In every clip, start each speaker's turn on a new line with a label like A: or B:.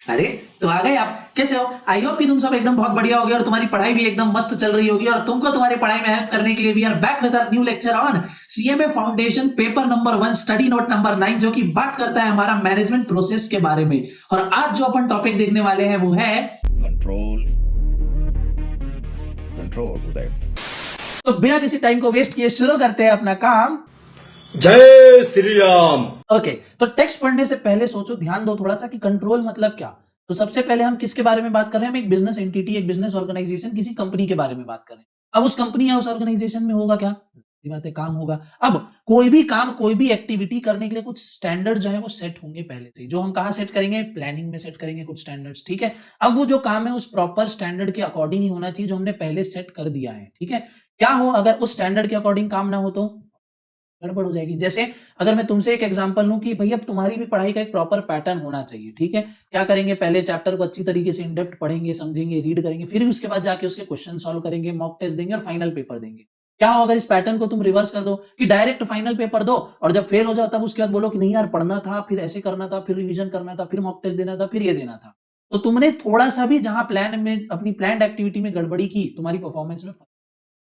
A: अरे तो आ गए आप। कैसे हो? आई होप कि तुम सब एकदम बहुत बढ़िया होगे और तुम्हारी पढ़ाई भी एकदम मस्त चल रही होगी। और तुमको तुम्हारी पढ़ाई में हेल्प करने के लिए we are back with our new lecture on CMA foundation paper number 1 study note number 9, जो कि बात करता है हमारा मैनेजमेंट प्रोसेस के बारे में। और आज जो अपन टॉपिक देखने वाले हैं वो है
B: कंट्रोल। कंट्रोल उदय।
A: तो बिना किसी टाइम को वेस्ट किए शुरू करते हैं अपना काम।
C: जय श्री राम।
A: ओके, तो टेक्स्ट पढ़ने से पहले सोचो, ध्यान दो थोड़ा सा कि कंट्रोल मतलब क्या। तो सबसे पहले हम किसके बारे में बात कर रहे हैं? हम एक बिजनेस एंटिटी, एक बिजनेस ऑर्गेनाइजेशन, किसी कंपनी के बारे में बात कर रहे हैं। अब उस कंपनी या उस ऑर्गेनाइजेशन में होगा क्या? सीधी बात है, काम होगा। अब कोई भी काम, कोई भी एक्टिविटी करने के लिए कुछ स्टैंडर्ड जो है वो सेट होंगे पहले से। जो हम कहाँ सेट करेंगे? प्लानिंग में सेट करेंगे कुछ स्टैंडर्ड्स, ठीक है। अब वो जो काम है उस प्रॉपर स्टैंडर्ड के अकॉर्डिंग ही होना चाहिए जो हमने पहले सेट कर दिया है, ठीक है। क्या हो अगर उस स्टैंडर्ड के अकॉर्डिंग काम ना हो तो गड़बड़ हो जाएगी। जैसे अगर मैं तुमसे एक एग्जांपल लूं कि भैया तुम्हारी भी पढ़ाई का एक प्रॉपर पैटर्न होना चाहिए, ठीक है। क्या करेंगे? पहले चैप्टर को अच्छी तरीके से इन डेप्थ पढ़ेंगे, समझेंगे, रीड करेंगे, फिर उसके बाद जाके उसके क्वेश्चन सॉल्व करेंगे, मॉक टेस्ट देंगे और फाइनल पेपर देंगे। क्या हो अगर इस पैटर्न को तुम रिवर्स कर दो कि डायरेक्ट फाइनल पेपर दो और जब फेल हो जाओ तब उसके बाद बोलो कि नहीं यार पढ़ना था, फिर ऐसे करना था, फिर रिवीजन करना था, फिर मॉक टेस्ट देना था, फिर ये देना था। तो तुमने थोड़ा सा भी जहां प्लान में, अपनी प्लान एक्टिविटी में गड़बड़ी की, तुम्हारी परफॉर्मेंस में,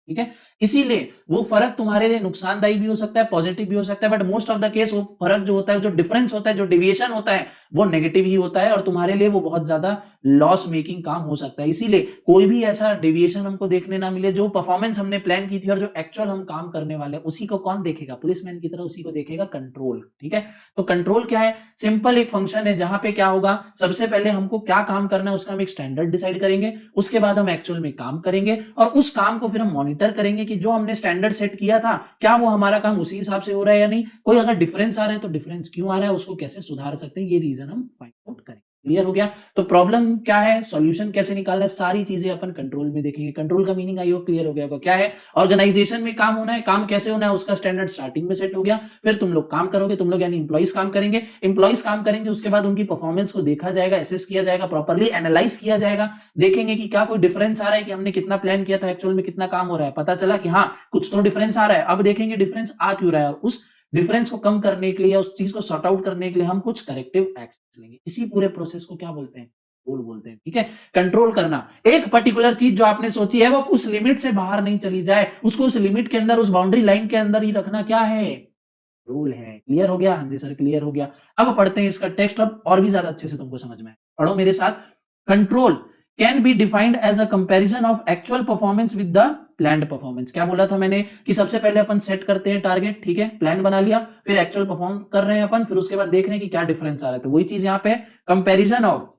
A: ठीक है। इसीलिए वो फर्क तुम्हारे लिए नुकसानदायी भी हो सकता है, पॉजिटिव भी हो सकता है, but most of the case वो फर्क जो होता है, जो डिफरेंस होता है, जो डिविएशन होता है, वो नेगेटिव ही होता है और तुम्हारे लिए वो बहुत ज्यादा लॉस मेकिंग काम हो सकता है। इसीलिए कोई भी ऐसा डेविएशन हमको देखने ना मिले। जो परफॉर्मेंस हमने प्लान की थी और जो एक्चुअल हम काम करने वाले हैं उसी को कौन देखेगा? पुलिसमैन की तरह उसी को देखेगा कंट्रोल, ठीक है। तो कंट्रोल क्या है? सिंपल एक फंक्शन है जहां पे क्या होगा, सबसे पहले हमको क्या काम करना है उसका हम एक स्टैंडर्ड डिसाइड करेंगे, उसके बाद हम एक्चुअल में काम करेंगे और उस काम को फिर हम मॉनिटर करेंगे कि जो हमने स्टैंडर्ड सेट किया था क्या वो हमारा काम उसी हिसाब से हो रहा है या नहीं। कोई अगर डिफरेंस आ रहा है तो डिफरेंस क्यों आ रहा है, उसको कैसे सुधार सकते हैं, ये रीजन हम फाइंड आउट करेंगे। क्लियर हो गया? तो प्रॉब्लम क्या है, सॉल्यूशन कैसे निकालना है, सारी चीजें अपन कंट्रोल में देखेंगे। कंट्रोल का मीनिंग आई हो क्लियर हो गया होगा। क्या है? ऑर्गेनाइजेशन में काम होना है, काम कैसे होना है उसका स्टैंडर्ड स्टार्टिंग में सेट हो गया। फिर तुम लोग काम करोगे, तुम लोग यानी इंप्लॉइज काम करेंगे, इंप्लॉइज काम करेंगे, उसके बाद उनकी परफॉर्मेंस को देखा जाएगा, एसेस किया जाएगा, प्रॉपर्ली एनालाइज किया जाएगा। देखेंगे कि क्या कोई डिफरेंस आ रहा है कि हमने कितना प्लान किया था एक्चुअल में कितना काम हो रहा है। पता चला कि हाँ कुछ तो डिफरेंस आ रहा है। अब देखेंगे डिफरेंस आ क्यों रहा है, उस डिफरेंस को कम करने के लिए या उस चीज को सॉर्ट आउट करने के लिए हम कुछ करेक्टिव एक्शन लेंगे। इसी पूरे प्रोसेस को क्या बोलते हैं? कंट्रोल बोलते हैं, ठीक है। कंट्रोल करना, एक पर्टिकुलर चीज जो आपने सोची है वो उस लिमिट से बाहर नहीं चली जाए, उसको उस लिमिट के अंदर, उस बाउंड्री लाइन के अंदर ही रखना क्या है? रूल है। क्लियर हो गया? हाँ जी सर क्लियर हो गया। अब पढ़ते हैं इसका टेक्स्ट, अब और भी ज्यादा अच्छे से तुमको समझ में आए। पढ़ो मेरे साथ। Control can be defined as a comparison of actual performance with the planned performance. क्या बोला था मैंने कि सबसे पहले अपन सेट करते हैं टारगेट, ठीक है, प्लान बना लिया, फिर एक्चुअल परफॉर्म कर रहे हैं अपन, फिर उसके बाद देख रहे हैं कि क्या डिफरेंस आ रहा है। तो वही चीज यहाँ पे comparison of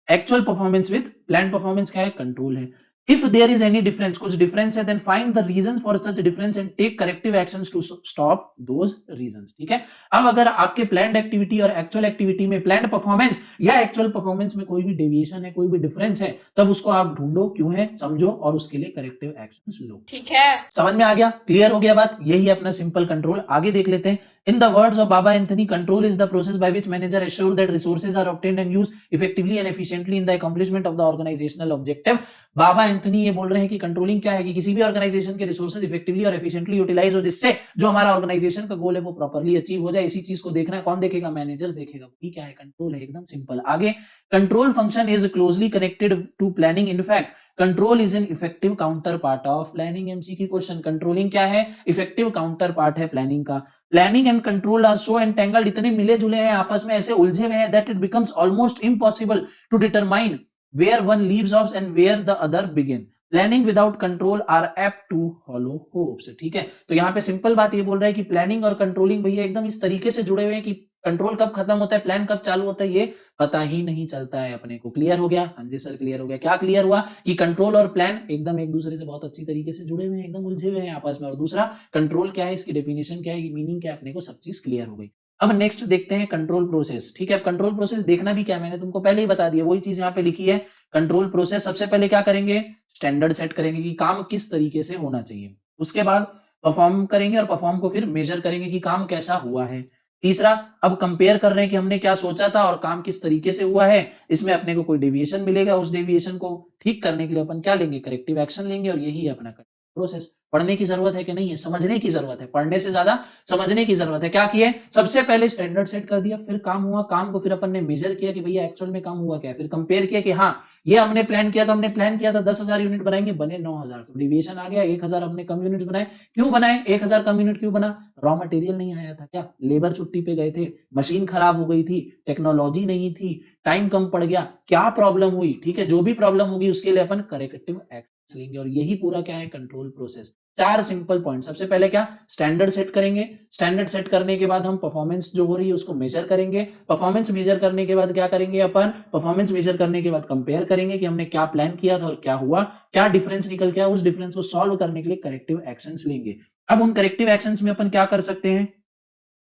A: actual performance with plan performance क्या है? कंट्रोल है। If there is any difference, कुछ डिफरेंस है, then find the reasons for such difference and take corrective actions to stop those reasons, ठीक है। अब अगर आपके प्लान्ड एक्टिविटी और एक्चुअल एक्टिविटी में, प्लान्ड परफॉर्मेंस या एक्चुअल परफॉर्मेंस में कोई भी डेविएशन है, कोई भी डिफरेंस है, तब उसको आप ढूंढो क्यों है, समझो और उसके लिए करेक्टिव एक्शंस लो,
D: ठीक है।
A: समझ में आ गया? क्लियर हो गया बात? यही अपना सिंपल कंट्रोल। आगे देख लेते हैं। In the words of Baba Anthony, control is the process by which manager assure that resources are obtained and used effectively and efficiently in the accomplishment of the organizational objective। Baba Anthony ये बोल रहे हैं कि controlling क्या है कि किसी भी ऑर्गेनाइजेशन के रिसोर्सेज इफेक्टिवली और एफिशिएंटली यूटिलाइज हो, जिससे जो हमारा ऑर्गेनाइजेशन का गोल है वो प्रॉपर्ली अचीव हो जाए। इसी चीज को देखना है, कौन देखेगा? मैनेजर देखेगा। ठीक क्या है? कंट्रोल है, एकदम सिंपल। आगे, control function is closely connected to planning. In fact control is an effective counterpart of planning. MCQ question, controlling क्या है? इफेक्टिव काउंटर पार्ट है प्लानिंग का। Planning and control are so entangled, इतने मिले जुले हैं आपस में, ऐसे उलझे हुए हैं, that it becomes almost impossible to determine where one leaves off and where the other begin। Planning without control are apt to hollow hopes, ठीक है। तो यहाँ पे सिंपल बात ये बोल रहा है कि प्लानिंग और कंट्रोलिंग भैया एकदम इस तरीके से जुड़े हुए हैं कि कंट्रोल कब खत्म होता है, प्लान कब चालू होता है, ये पता ही नहीं चलता है अपने को। क्लियर हो गया? हाँ जी सर क्लियर हो गया। क्या क्लियर हुआ? कि कंट्रोल और प्लान एकदम एक दूसरे से बहुत अच्छी तरीके से जुड़े हुए हैं, एकदम उलझे हुए हैं आपस में। और दूसरा, कंट्रोल क्या है, इसकी डेफिनेशन क्या है, मीनिंग क्या है, अपने को सब चीज क्लियर हो गई। अब नेक्स्ट देखते हैं कंट्रोल प्रोसेस, ठीक है। अब कंट्रोल प्रोसेस देखना भी क्या, मैंने तुमको पहले ही बता दिया, वही चीज यहाँ पे लिखी है। कंट्रोल प्रोसेस सबसे पहले क्या करेंगे? स्टैंडर्ड सेट करेंगे कि काम किस तरीके से होना चाहिए। उसके बाद परफॉर्म करेंगे और परफॉर्म को फिर मेजर करेंगे कि काम कैसा हुआ है। तीसरा, अब कंपेयर कर रहे हैं कि हमने क्या सोचा था और काम किस तरीके से हुआ है, इसमें अपने को कोई डेविएशन मिलेगा, उस डेविएशन को ठीक करने के लिए अपन क्या लेंगे? करेक्टिव एक्शन लेंगे। और यही है अपना प्रोसेस। पढ़ने की जरूरत है कि नहीं है, समझने की जरूरत है, पढ़ने से ज्यादा समझने की जरूरत है। क्या किए, सबसे पहले स्टैंडर्ड सेट कर दिया, फिर काम हुआ, काम को फिर अपन ने मेजर किया कि भैया एक्चुअल में काम हुआ क्या है, फिर कंपेयर किया कि हाँ ये हमने प्लान किया था, हमने प्लान किया था 10,000 यूनिट बनाएंगे, बने 9,000, तो डिविएशन आ गया, 1,000 हमने कम यूनिट बनाए। क्यों बनाए 1,000 कम यूनिट, क्यों बना, रॉ मटेरियल नहीं आया था क्या, लेबर छुट्टी पे गए थे, मशीन खराब हो गई थी, टेक्नोलॉजी नहीं थी, टाइम कम पड़ गया, क्या प्रॉब्लम हुई, ठीक है, जो भी प्रॉब्लम होगी उसके लिए अपन करेक्टिव एक्शन लेंगे। और यही पूरा क्या है, कंट्रोल प्रोसेस। 4 simple point. सबसे पहले क्या, स्टैंडर्ड सेट करेंगे, स्टैंडर्ड सेट करने के बाद हम परफॉर्मेंस जो हो रही है उसको मेजर करेंगे, परफॉर्मेंस मेजर करने के बाद क्या करेंगे अपन, परफॉर्मेंस मेजर करने के बाद कंपेयर करेंगे कि हमने क्या प्लान किया था और क्या हुआ, क्या डिफरेंस निकल गया, उस डिफरेंस को सॉल्व करने के लिए करेक्टिव एक्शंस लेंगे। अब उन करेक्टिव एक्शंस में अपन क्या कर सकते हैं,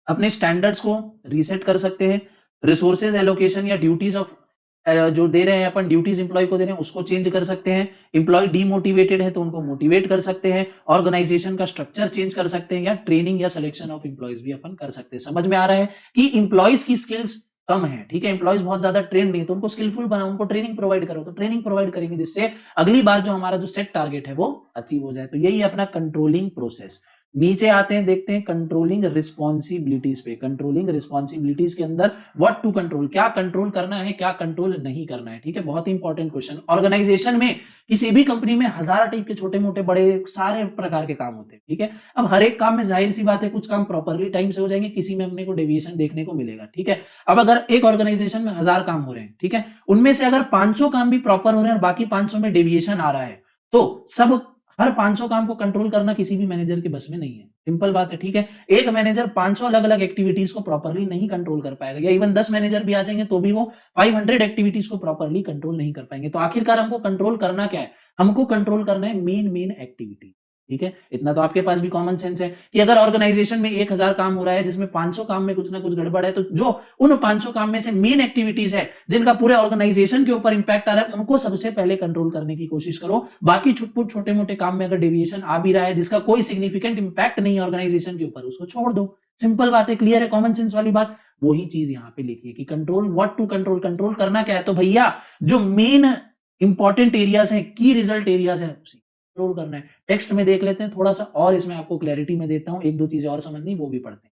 A: अपने स्टैंडर्ड्स को रीसेट कर सकते हैं, रिसोर्सेज एलोकेशन या ड्यूटीज ऑफ जो दे रहे हैं अपन, ड्यूटीज इंप्लॉय को दे रहे हैं उसको चेंज कर सकते हैं, इंप्लॉय डीमोटिवेटेड है तो उनको मोटिवेट कर सकते हैं, ऑर्गेनाइजेशन का स्ट्रक्चर चेंज कर सकते हैं, या ट्रेनिंग या सिलेक्शन ऑफ इंप्लॉयज भी अपन कर सकते हैं। समझ में आ रहा है कि इंप्लॉयज की स्किल्स कम है, ठीक है, इंप्लॉयज बहुत ज्यादा ट्रेंड नहीं, तो उनको स्किलफुल बनाओ, उनको ट्रेनिंग प्रोवाइड करो, तो ट्रेनिंग प्रोवाइड करेंगे जिससे अगली बार जो हमारा जो सेट टारगेट है वो अचीव हो जाए। तो यही है अपना कंट्रोलिंग प्रोसेस। नीचे आते हैं, देखते हैं कंट्रोलिंग रिस्पॉन्सिबिलिटीज पे। कंट्रोलिंग रिस्पॉन्सिबिलिटीज के अंदर व्हाट टू कंट्रोल, क्या कंट्रोल करना है, क्या कंट्रोल नहीं करना है, ठीक है, बहुत ही इंपॉर्टेंट क्वेश्चन। ऑर्गेनाइजेशन में किसी भी कंपनी में हजार टाइप के छोटे मोटे बड़े सारे प्रकार के काम होते हैं, ठीक है। अब हर एक काम में जाहिर सी बात है कुछ काम प्रॉपरली टाइम से हो जाएंगे, किसी में अपने को डेविएशन देखने को मिलेगा, ठीक है। अब अगर एक ऑर्गेनाइजेशन में 1000 काम हो रहे हैं, ठीक है, उनमें से अगर 500 काम भी प्रॉपर हो रहे हैं और बाकी 500 में डेविएशन आ रहा है, तो सब हर 500 काम को कंट्रोल करना किसी भी मैनेजर के बस में नहीं है, सिंपल बात है, ठीक है। एक मैनेजर 500 अलग अलग एक्टिविटीज को प्रॉपरली नहीं कंट्रोल कर पाएगा, या इवन 10 मैनेजर भी आ जाएंगे तो भी वो 500 एक्टिविटीज को प्रॉपरली कंट्रोल नहीं कर पाएंगे। तो आखिरकार हमको कंट्रोल करना क्या है, हमको कंट्रोल करना है मेन एक्टिविटी, ठीक है। इतना तो आपके पास भी कॉमन सेंस है कि अगर ऑर्गेनाइजेशन में 1000 काम हो रहा है जिसमें 500 काम में कुछ ना कुछ गड़बड़ है, तो जो उन 500 काम में से मेन एक्टिविटीज है जिनका पूरे ऑर्गेनाइजेशन के ऊपर इंपैक्ट आ रहा है, उनको सबसे पहले कंट्रोल करने की कोशिश करो। बाकी छुटपुट छोटे मोटे काम में अगर डेविएशन आ भी रहा है जिसका कोई सिग्निफिकेंट इंपैक्ट नहीं है ऑर्गेनाइजेशन के ऊपर, उसको छोड़ दो। सिंपल बात है, क्लियर है, कॉमन सेंस वाली बात। वही चीज यहाँ पे लिखी है कि control what to control, control करना क्या है, तो भैया जो मेन इंपॉर्टेंट एरियाज है, की रिजल्ट एरियाज है, कंट्रोल करना है। टेक्स्ट में देख लेते हैं थोड़ा सा और, इसमें आपको क्लैरिटी में देता हूं, एक दो चीजें और समझनी वो भी पढ़ते हैं।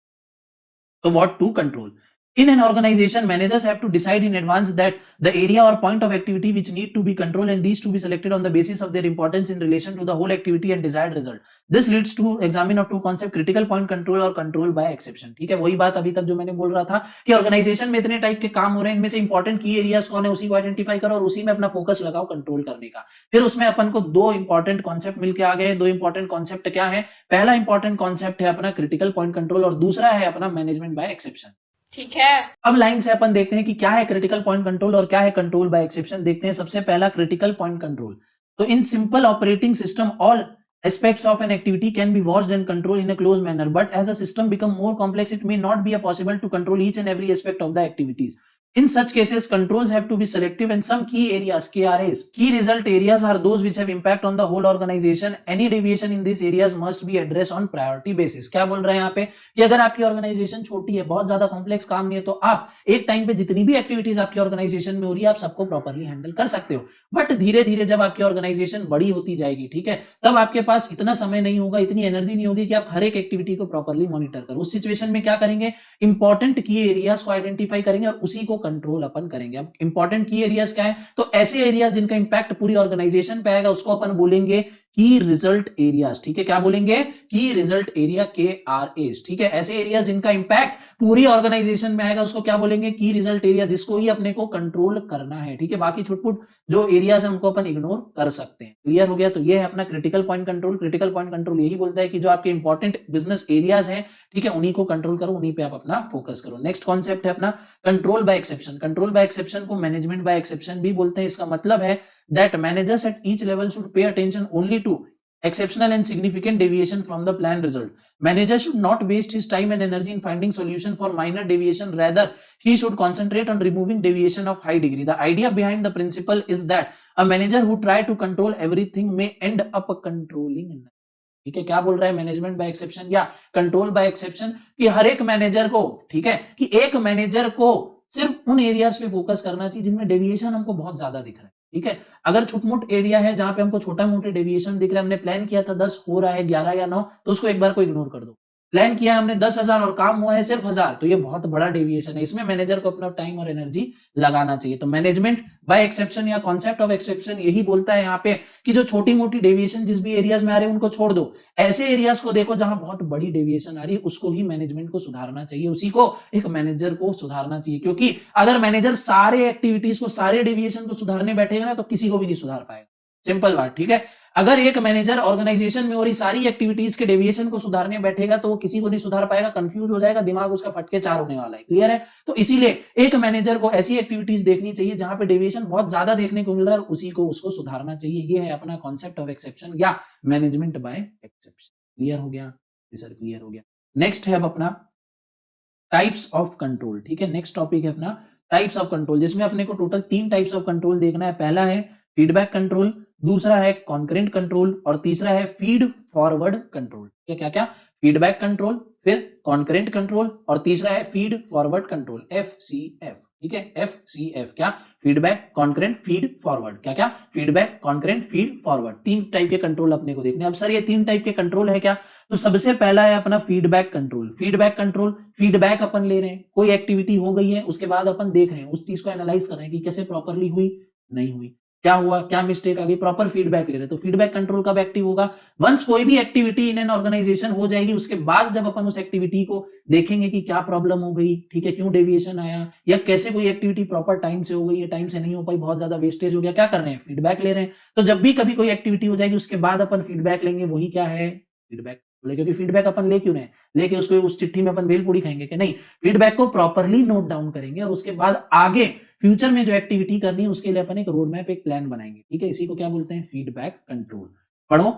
A: तो what to control, in an organization managers have to decide in advance that the area or point of activity which need to be controlled, and these to be selected on the basis of their importance in relation to the whole activity and desired result. This leads to examine of two concept, critical point control और control by exception, ठीक है। वही बात अभी तक जो मैंने बोल रहा था कि ऑर्गेनाइजेशन में इतने टाइप के काम हो रहे हैं, इनमें से इंपॉर्टेंट की एरियाज कौन है उसी को आइडेंटिफाई करो और उसी में अपना फोकस लगाओ कंट्रोल करने का। फिर उसमें अपन को दो इंपॉर्टेंट कॉन्सेप्ट मिलके आ गए। दो इंपॉर्टेंट कॉन्सेप्ट क्या है, पहला इंपॉर्टेंट कॉन्सेप्ट है अपना क्रिटिकल पॉइंट कंट्रोल और दूसरा है अपना मैनेजमेंट बाय एक्सेप्शन, ठीक है। अब लाइन से अपन देखते हैं कि क्या है क्रिटिकल पॉइंट कंट्रोल और क्या है कंट्रोल बाय एक्सेप्शन। देखते हैं सबसे पहला क्रिटिकल पॉइंट कंट्रोल। तो in simple operating system all aspects of an activity can be watched and controlled in a closed manner, but as a system become more complex it may not be possible to control each and every aspect of the activities. In such cases controls have to be selective and some key areas, KRAs, key result areas are those which have impact on the whole organization. Any deviation in these areas must be addressed on priority basis. क्या बोल रहे हैं यहाँ पे कि अगर आपकी organisation छोटी है, बहुत ज्यादा कॉम्प्लेक्स काम नहीं है, तो आप एक टाइम पे जितनी भी एक्टिविटीज आपकी ऑर्गेनाइजेशन में हो रही है आप सबको प्रॉपरली हैंडल कर सकते हो। बट धीरे धीरे जब आपकी ऑर्गेनाइजेशन बड़ी होती जाएगी, ठीक है, तब आपके पास इतना समय नहीं होगा, इतनी एनर्जी नहीं होगी कि आप हर एक एक्टिविटी को प्रॉपरली मॉनिटर करो। उस सिचुएशन में क्या करेंगे, इंपॉर्टेंट की एरियाज को आइडेंटिफाई करेंगे और उसी को कंट्रोल अपन करेंगे। अब इंपॉर्टेंट की एरियाज क्या है, तो ऐसे एरियाज जिनका इंपैक्ट पूरी ऑर्गेनाइजेशन पे आएगा उसको अपन बोलेंगे की रिजल्ट एरियाज, ठीक है। क्या बोलेंगे, की रिजल्ट एरिया, KRAs, ठीक है। ऐसे एरियाज जिनका इंपैक्ट पूरी ऑर्गेनाइजेशन में आएगा उसको क्या बोलेंगे, की रिजल्ट एरिया, जिसको ही अपने को कंट्रोल करना है, ठीक है। बाकी छुटपुट जो एरियाज है उनको अपन इग्नोर कर सकते हैं। क्लियर हो गया। तो ये है अपना critical point control. Critical point control यही बोलता है कि जो आपके इंपॉर्टेंट बिजनेस एरियाज हैं, ठीक है, उन्हीं को कंट्रोल करो, उन्हीं पे आप अपना फोकस करो। नेक्स्ट कॉन्सेप्ट है अपना control by exception. Control by exception को मैनेजमेंट बाय एक्सेप्शन भी बोलते हैं। इसका मतलब है that managers at each level should pay attention only to exceptional and significant deviation from the planned result. Manager should not waste his time and energy in finding solution for minor deviation. Rather, he should concentrate on removing deviation of high degree. The idea behind the principle is that a manager who try to control everything may end up controlling. ठीक है, क्या बोल रहा है management by exception या control by exception, कि हर एक manager को, ठीक है, कि एक मैनेजर को सिर्फ उन एरियाज पे फोकस करना चाहिए जिनमें डेविएशन हमको बहुत ज्यादा दिख रहा है, ठीक है। अगर छोट-मोट एरिया है जहां पे हमको छोटा-मोटे डेविएशन दिख रहा है, हमने प्लान किया था 10 हो रहा है 11 या 9, तो उसको एक बार को इग्नोर कर दो। प्लान किया हमने 10,000 और काम हुआ है सिर्फ 1000, तो ये बहुत बड़ा डेविएशन है। इसमें मैनेजर को अपना टाइम और एनर्जी लगाना चाहिए। तो मैनेजमेंट बाय एक्सेप्शन या कॉन्सेप्ट ऑफ एक्सेप्शन यही बोलता है यहाँ पे कि जो छोटी-मोटी डेविएशन जिस भी एरियाज में आ रहे हैं उनको छोड़ दो। ऐसे एरियाज को देखो जहां बहुत बड़ी डेविएशन आ रही है, उसको ही मैनेजमेंट को सुधारना चाहिए, उसी को एक मैनेजर को सुधारना चाहिए। क्योंकि अगर मैनेजर सारे एक्टिविटीज को, सारे डेविएशन को सुधारने बैठेगा ना, तो किसी को भी नहीं सुधार पाएगा। सिंपल बात, ठीक है। अगर एक मैनेजर ऑर्गेनाइजेशन में हो रही सारी एक्टिविटीज के डेविएशन को सुधारने बैठेगा तो वो किसी को नहीं सुधार पाएगा, कंफ्यूज हो जाएगा, दिमाग उसका फटके चार होने वाला है। क्लियर है? तो इसीलिए एक मैनेजर को ऐसी एक्टिविटीज देखनी चाहिए जहां पे डेविएशन बहुत ज्यादा देखने को मिल रहा है और उसी को उसको सुधारना चाहिए। ये है अपना कॉन्सेप्ट ऑफ एक्सेप्शन या मैनेजमेंट बाय एक्सेप्शन। क्लियर हो गया? सर क्लियर हो गया। नेक्स्ट है अब अपना टाइप्स ऑफ कंट्रोल। ठीक है, नेक्स्ट टॉपिक है अपना टाइप्स ऑफ कंट्रोल, जिसमें अपने को टोटल 3 टाइप्स ऑफ कंट्रोल देखना है। पहला है फीडबैक कंट्रोल, दूसरा है कॉन्करेंट कंट्रोल और तीसरा है फीड फॉरवर्ड कंट्रोल। क्या क्या? फीडबैक कंट्रोल, फिर कॉन्करेंट कंट्रोल और तीसरा है फीड फॉरवर्ड कंट्रोल, FCF। ठीक है, FCF क्या? Feedback, concurrent, feed forward. क्या क्या? Feedback, concurrent, feed forward. 3 type के कंट्रोल अपने को देखने। अब सर ये 3 टाइप के कंट्रोल है क्या? तो सबसे पहला है अपना feedback control. Feedback control, feedback अपन ले रहे हैं, कोई एक्टिविटी हो गई है, उसके बाद अपन देख रहे हैं, उस चीज को एनालाइज कर रहे हैं कि कैसे प्रॉपरली हुई, नहीं हुई, क्या हुआ, क्या मिस्टेक आ गई, प्रॉपर फीडबैक ले रहे हैं। तो फीडबैक कंट्रोल कब एक्टिव होगा? वंस कोई भी एक्टिविटी इन एन ऑर्गेनाइजेशन हो जाएगी, उसके बाद जब अपन उस एक्टिविटी को देखेंगे कि क्या प्रॉब्लम हो गई, ठीक है, क्यों डेविएशन आया, या कैसे कोई एक्टिविटी प्रॉपर टाइम से हो गई है, टाइम से नहीं हो पाई, बहुत ज्यादा वेस्टेज हो गया, क्या कर रहे हैं? फीडबैक ले रहे हैं। तो जब भी कभी कोई एक्टिविटी हो जाएगी उसके बाद अपन फीडबैक लेंगे, वही क्या है? फीडबैक। क्योंकि फीडबैक अपन ले क्यों रहे हैं? लेके उसको उस चिट्ठी में अपन भेलपूरी खाएंगे कि नहीं? फीडबैक को प्रॉपरली नोट डाउन करेंगे और उसके बाद आगे फ्यूचर में जो एक्टिविटी करनी है उसके लिए अपन एक रोड मैप, एक प्लान बनाएंगे। ठीक है, इसी को क्या बोलते हैं? Feedback control. पढ़ो।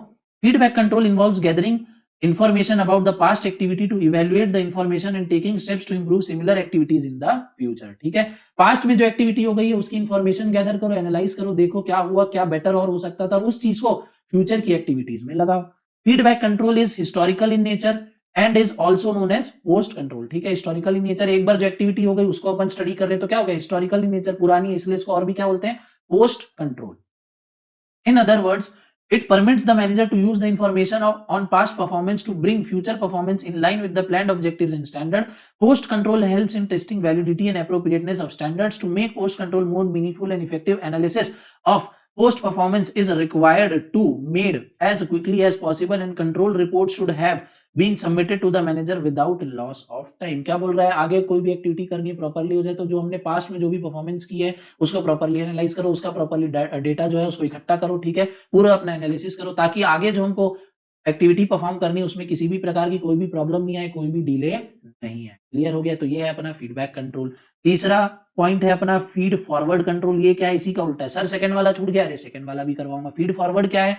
A: Feedback control involves gathering information about the past activity to evaluate the information and taking steps to improve similar activities in the future। ठीक है, पास्ट में जो एक्टिविटी हो गई है उसकी इंफॉर्मेशन गैदर करो, एनालाइज करो, देखो क्या हुआ, क्या बेटर और हो सकता था, और उस चीज को फ्यूचर की एक्टिविटीज में लगाओ। Feedback control is historical in nature and is also known as post control. ठीक है, हिस्टोरिकल इन नेचर, एक बार जो एक्टिविटी हो गई उसको अपन स्टडी कर रहे हैं तो क्या हो गया? हिस्टोरिकल इन नेचर, पुरानी है, इसलिए इसको और भी क्या बोलते हैं? Post control. In other words, it permits the manager to use the information on past performance to bring future performance in line with the planned objectives and standard. Post control helps in testing validity and appropriateness of standards. To make post control more meaningful and effective, analysis of post performance is required to made as quickly as possible, and control reports should have been submitted to the manager without loss of time। क्या बोल रहा है? आगे कोई भी activity करनी है properly हो जाए तो जो हमने पास्ट में जो भी परफॉर्मेंस की है उसको प्रॉपरली एनालाइज करो, उसका प्रॉपरली डेटा जो है उसको इकट्ठा करो। ठीक है, पूरा अपना एनालिसिस करो ताकि आगे जो हमको एक्टिविटी परफॉर्म करनी है उसमें किसी भी प्रकार की कोई भी प्रॉब्लम नहीं आए, कोई भी डिले नहीं है। क्लियर हो गया? तो ये है अपना फीडबैक कंट्रोल। तीसरा पॉइंट है अपना फीड फॉरवर्ड कंट्रोल। ये क्या है? इसी का उल्टा है। सर सेकंड वाला छूट गया, अरे सेकंड वाला भी करवाऊंगा। फीड फॉरवर्ड क्या है?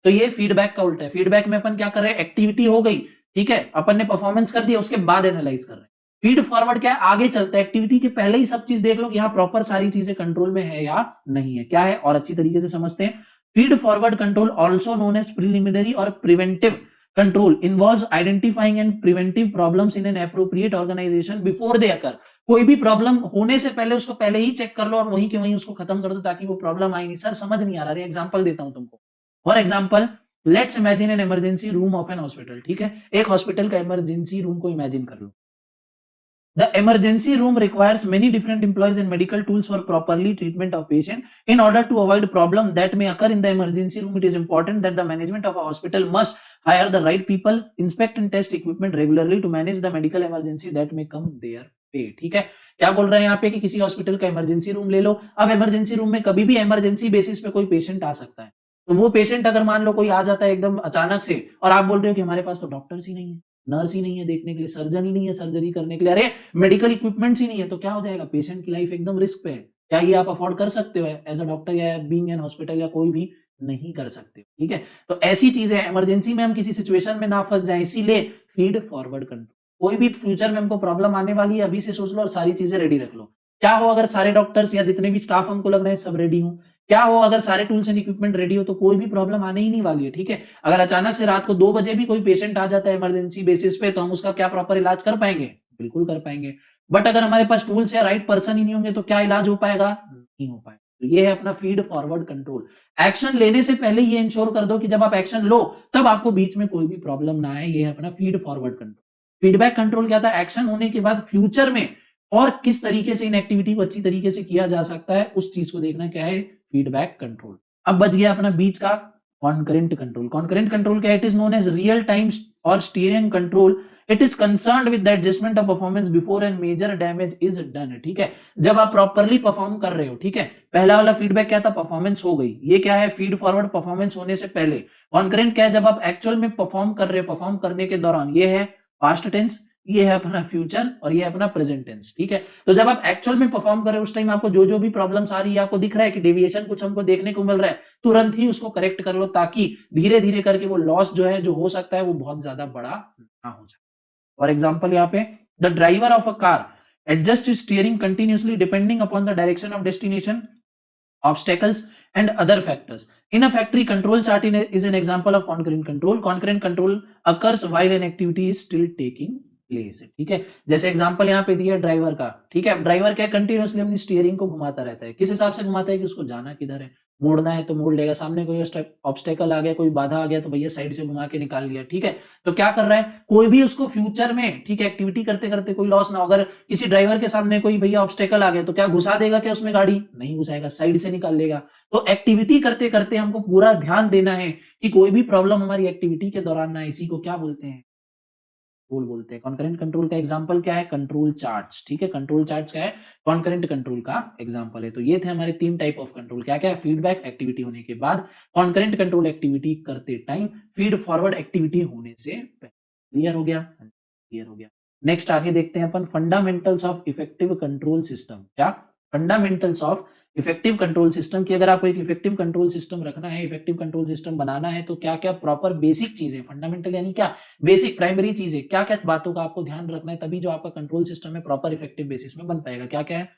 A: तो ये फीडबैक का उल्टा है। फीडबैक में अपन क्या कर रहे हैं? एक्टिविटी हो गई, ठीक है, अपन ने परफॉर्मेंस कर दिया, उसके बाद एनालाइज कर रहे हैं। फीड फॉरवर्ड क्या है? आगे चलता है, एक्टिविटी के पहले ही सब चीज देख लो कि यहाँ प्रॉपर सारी चीजें कंट्रोल में है या नहीं है। क्या है और अच्छी तरीके से समझते हैं। Feed forward control, also known as preliminary और preventive control, involves identifying and preventive problems in an appropriate organisation before they occur. कोई भी प्रॉब्लम होने से पहले उसको पहले ही चेक कर लो और वहीं के वहीं उसको खत्म कर दो ताकि वो प्रॉब्लम आई नहीं। सर समझ नहीं आ रहा है, एग्जांपल देता हूं तुमको। For example, let's imagine an emergency room of an hospital. ठीक है, एक हॉस्पिटल का इमरजेंसी रूम को इमेजिन कर लो। The emergency room requires many different employees and medical tools for properly treatment of patient. In order to avoid problem that may occur in the emergency room, it is important that the management of a hospital must hire the right people, inspect and test equipment regularly to manage the medical emergency that may come their way। ठीक है, क्या बोल रहे हैं यहाँ पे कि किसी हॉस्पिटल का इमरजेंसी रूम ले लो। अब इमरजेंसी रूम में कभी भी इमरजेंसी बेसिस पे कोई पेशेंट आ सकता है, तो वो पेशेंट अगर मान लो कोई आ जाता है एकदम अचानक से और आप बोल रहे हो कि हमारे पास तो डॉक्टर्स ही नहीं है, नर्स ही नहीं है देखने के लिए, सर्जन ही नहीं है सर्जरी करने के लिए, अरे मेडिकल इक्विपमेंट्स ही नहीं है, तो क्या हो जाएगा? पेशेंट की लाइफ एकदम रिस्क पे है। क्या ये आप अफोर्ड कर सकते हो एज अ डॉक्टर या बीइंग एन हॉस्पिटल या कोई भी? नहीं कर सकते। ठीक है, तो ऐसी चीजें इमरजेंसी में हम किसी सिचुएशन में ना फंस जाए, इसीलिए फीड फॉरवर्ड कंट्रोल। कोई भी फ्यूचर में हमको प्रॉब्लम आने वाली है, अभी से सोच लो और सारी चीजें रेडी रख लो। क्या हो अगर सारे डॉक्टर्स या जितने भी स्टाफ हमको लग रहे हैं सब रेडी हो? क्या हो अगर सारे टूल्स एंड इक्विपमेंट रेडी हो? तो कोई भी प्रॉब्लम आने ही नहीं वाली है। ठीक है, अगर अचानक से रात को 2 बजे भी कोई पेशेंट आ जाता है इमरजेंसी बेसिस पे, तो हम उसका क्या प्रॉपर इलाज कर पाएंगे? बिल्कुल कर पाएंगे। बट अगर हमारे पास टूल्स या राइट पर्सन ही नहीं होंगे तो क्या इलाज हो पाएगा? नहीं हो पाएगा। तो ये है अपना फीड फॉरवर्ड कंट्रोल। एक्शन लेने से पहले ये इंश्योर कर दो कि जब आप एक्शन लो तब आपको बीच में कोई भी प्रॉब्लम ना आए। ये है अपना feed forward control. Feedback control क्या था? एक्शन होने के बाद फ्यूचर में और किस तरीके से इन एक्टिविटी को अच्छी तरीके से किया जा सकता है उस चीज को देखना, क्या है? Feedback control. अब बच गया अपना बीच का कॉन्करेंट कंट्रोल। कॉन्करेंट कंट्रोल क्या है? It is known as real time और steering control. It is concerned with the adjustment of performance before and major damage is done. ठीक है, जब आप प्रॉपरली परफॉर्म कर रहे हो। ठीक है, पहला वाला फीडबैक क्या था? परफॉर्मेंस हो गई। ये क्या है? फीड फॉरवर्ड, परफॉर्मेंस होने से पहले। कॉन्करेंट क्या है? जब आप एक्चुअल में परफॉर्म कर रहे हो, परफॉर्म करने के दौरान। ये है पास्ट टेंस, ये है अपना फ्यूचर और ये है अपना प्रेजेंट टेंस। ठीक है, तो जब आप एक्चुअल में परफॉर्म कर रहे हो उस टाइम आपको जो जो भी प्रॉब्लम्स आ रही है, आपको दिख रहा है कि डेविएशन कुछ हमको देखने को मिल रहा है, तुरंत ही उसको करेक्ट कर लो ताकि धीरे धीरे करके वो लॉस जो है, जो हो सकता है, वो बहुत ज्यादा बड़ा ना हो जाए। फॉर एग्जाम्पल यहाँ पे the driver of a car adjust steering continuously depending upon the direction of destination, obstacles and other factors. In a factory, control chart is an example of concurrent control. Concurrent control occurs while an activity is still taking place. ठीक है, जैसे example यहाँ पे दिया driver का। ठीक है, driver क्या कंटिन्यूअसली अपनी स्टीयरिंग को घुमाता रहता है। किस हिसाब से घुमाता है? कि उसको जाना किधर है, मोड़ना है तो मोड़ लेगा, सामने कोई ऑब्स्टेकल आ गया, कोई बाधा आ गया तो भैया साइड से घुमा के निकाल लिया। ठीक है, तो क्या कर रहा है? कोई भी उसको फ्यूचर में, ठीक है, एक्टिविटी करते करते कोई लॉस ना हो। अगर किसी ड्राइवर के सामने कोई भैया ऑब्स्टेकल आ गया तो क्या घुसा देगा क्या उसमें गाड़ी? नहीं घुसाएगा, साइड से निकाल लेगा। तो एक्टिविटी करते करते हमको पूरा ध्यान देना है कि कोई भी प्रॉब्लम हमारी एक्टिविटी के दौरान ना। इसी को क्या बोलते हैं? कंट्रोल बोलते हैं। कॉन्करेंट कंट्रोल का एग्जांपल क्या है? Control charts. ठीक है, कंट्रोल चार्ट्स क्या है? कॉन्करेंट कंट्रोल का एग्जांपल है। तो ये थे हमारे 3 टाइप ऑफ कंट्रोल। क्या क्या है? फीडबैक एक्टिविटी होने के बाद, कॉन्करेंट कंट्रोल एक्टिविटी करते टाइम, फीड फॉरवर्ड एक्टिविटी होने से पहले। क्लियर हो गया? क्लियर हो गया। नेक्स्ट आगे देखते हैं अपन fundamentals of effective control system. क्या? Fundamentals of effective control system की अगर आपको एक इफेक्टिव कंट्रोल सिस्टम रखना है, इफेक्टिव कंट्रोल सिस्टम बनाना है, तो क्या क्या प्रॉपर बेसिक चीजें, फंडामेंटल यानी क्या? बेसिक प्राइमरी चीजें, क्या क्या बातों का आपको ध्यान रखना है, तभी जो आपका कंट्रोल सिस्टम है प्रॉपर इफेक्टिव बेसिस में बन पाएगा। क्या क्या है?